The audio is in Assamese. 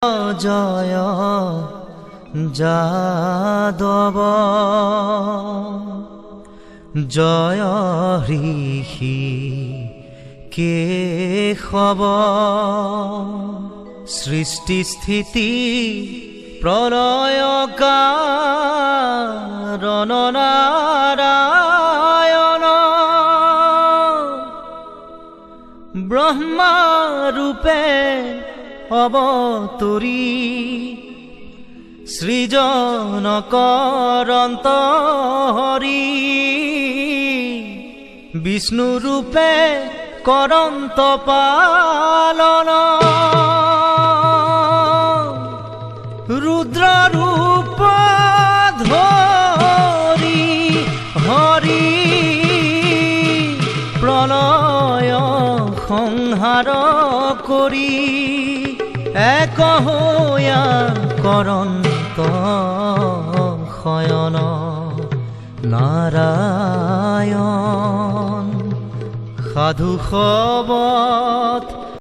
জয় যাদব জয় ঋষি কেশৱ সৃষ্টি স্থিতি প্ৰলয় কাৰণ নাৰায়ণ ব্ৰহ্মা ৰূপে অবতৰী সৃজন কৰন্ত হৰি বিষ্ণু ৰূপে কৰন্ত পালন ৰুদ্ৰ ৰূপ ধৰি হৰি প্ৰলয় সংহাৰ কৰি এক হৈয়া কৰন্ত শয়ন নাৰায়ণ সাধু সবত